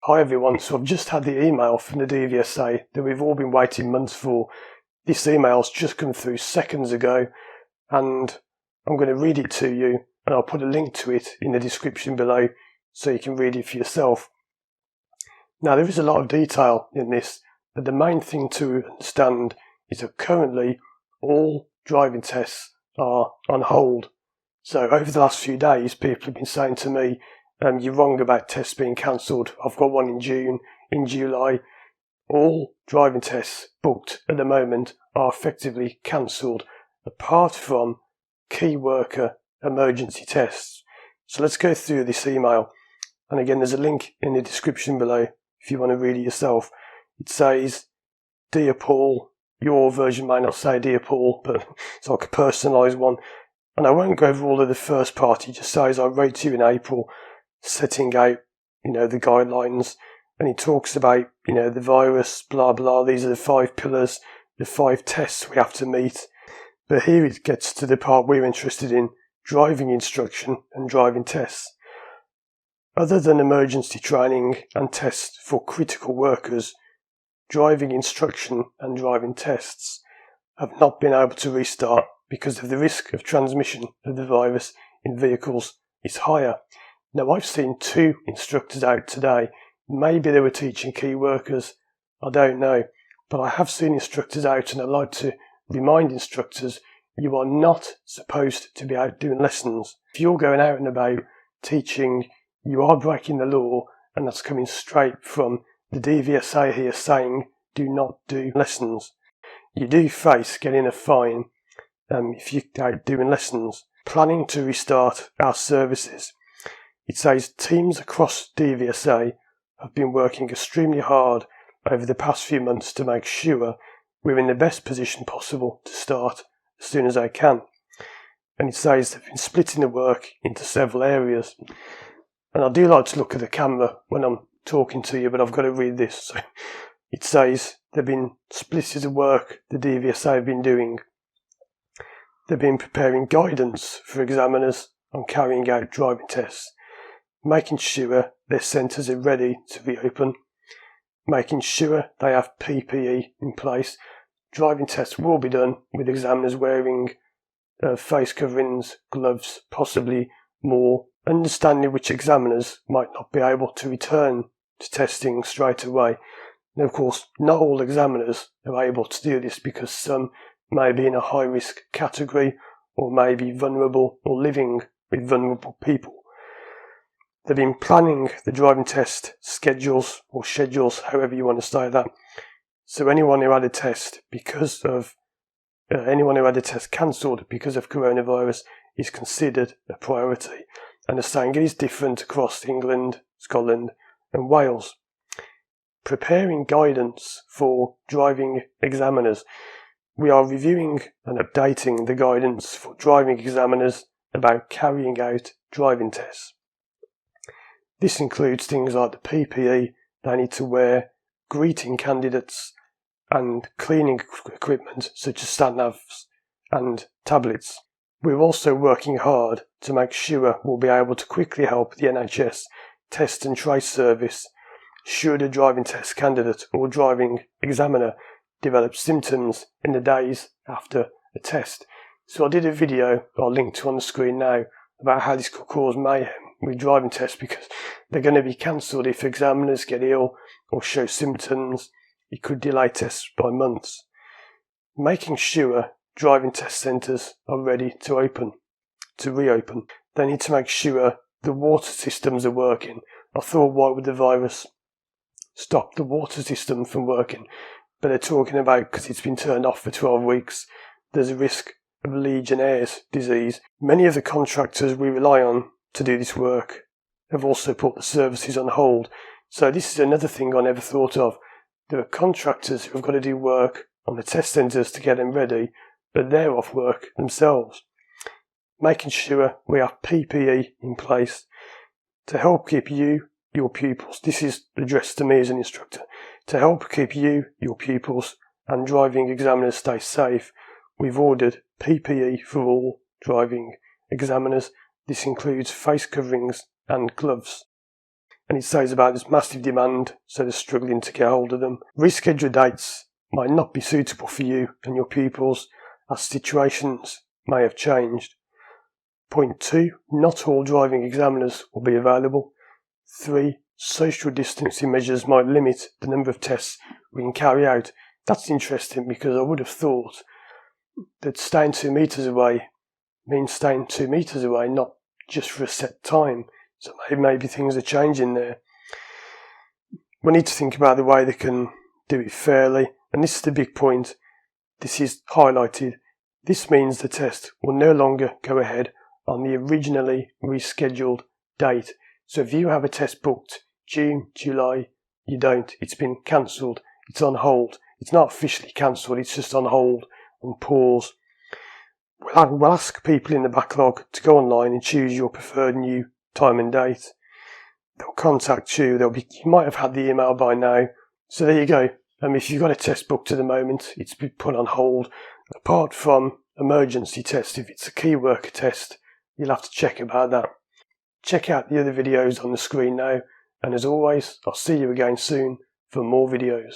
Hi everyone, so I've just had the email from the DVSA that we've all been waiting months for. This email's just come through seconds ago and I'm going to read it to you, and I'll put a link to it in the description below so you can read it for yourself. Now there is a lot of detail in this, but the main thing to understand is that currently all driving tests are on hold. So over the last few days people have been saying to me, you're wrong about tests being cancelled. I've got one in June, in July. All driving tests booked at the moment are effectively cancelled, apart from key worker emergency tests. So let's go through this email. And again, there's a link in the description below if you want to read it yourself. It says, Dear Paul, your version may not say Dear Paul, but it's like a personalised one. And I won't go over all of the first part. It just says, I wrote to you in April, setting out, the guidelines, and he talks about, the virus, blah, blah. These are the 5 pillars, the 5 tests we have to meet. But here it gets to the part we're interested in, driving instruction and driving tests. Other than emergency training and tests for critical workers, driving instruction and driving tests have not been able to restart because of the risk of transmission of the virus in vehicles is higher. Now, I've seen 2 instructors out today. Maybe they were teaching key workers, I don't know. But I have seen instructors out, and I'd like to remind instructors, you are not supposed to be out doing lessons. If you're going out and about teaching, you are breaking the law, and that's coming straight from the DVSA here saying, do not do lessons. You do face getting a fine if you're out doing lessons. Planning to restart our services. It says teams across DVSA have been working extremely hard over the past few months to make sure we're in the best position possible to start as soon as they can. And it says they've been splitting the work into several areas. And I do like to look at the camera when I'm talking to you, but I've got to read this. So it says they've been splitting the work the DVSA have been doing. They've been preparing guidance for examiners on carrying out driving tests, making sure their centres are ready to reopen, making sure they have PPE in place. Driving tests will be done with examiners wearing face coverings, gloves, possibly more, understanding which examiners might not be able to return to testing straight away. Now, of course, not all examiners are able to do this because some may be in a high-risk category or may be vulnerable or living with vulnerable people. They've been planning the driving test schedules, however you want to say that. So anyone who had a test cancelled because of coronavirus is considered a priority. And they're saying it is different across England, Scotland and Wales. Preparing guidance for driving examiners. We are reviewing and updating the guidance for driving examiners about carrying out driving tests. This includes things like the PPE they need to wear, greeting candidates, and cleaning equipment such as sat-navs and tablets. We're also working hard to make sure we'll be able to quickly help the NHS test and trace service should a driving test candidate or driving examiner develop symptoms in the days after a test. So I did a video I'll link to on the screen now about how this could cause mayhem with driving tests because they're going to be cancelled if examiners get ill or show symptoms. It could delay tests by months. Making sure driving test centres are ready to reopen. They need to make sure the water systems are working. I thought, why would the virus stop the water system from working? But they're talking about because it's been turned off for 12 weeks, there's a risk of Legionnaires' disease. Many of the contractors we rely on to do this work have also put the services on hold. So this is another thing I never thought of. There are contractors who have got to do work on the test centres to get them ready, but they're off work themselves. Making sure we have PPE in place to help keep you, your pupils, this is addressed to me as an instructor, to help keep you, your pupils and driving examiners stay safe. We've ordered PPE for all driving examiners. This includes face coverings and gloves. and it says about this massive demand, so they're struggling to get hold of them. Reschedule dates might not be suitable for you and your pupils, as situations may have changed. Point 2, not all driving examiners will be available. 3, social distancing measures might limit the number of tests we can carry out. That's interesting, because I would have thought that staying 2 metres away means staying 2 metres away, not just for a set time. So maybe things are changing there. We need to think about the way they can do it fairly, and this is the big point. This is highlighted. This means the test will no longer go ahead on the originally rescheduled date. So if you have a test booked June, July, you don't. It's been cancelled. It's on hold. It's not officially cancelled. It's just on hold, on pause. We'll ask people in the backlog to go online and choose your preferred new time and date. They'll contact you. You might have had the email by now. So there you go. If you've got a test booked at the moment, it's been put on hold. Apart from emergency test, if it's a key worker test, you'll have to check about that. Check out the other videos on the screen now, and as always, I'll see you again soon for more videos.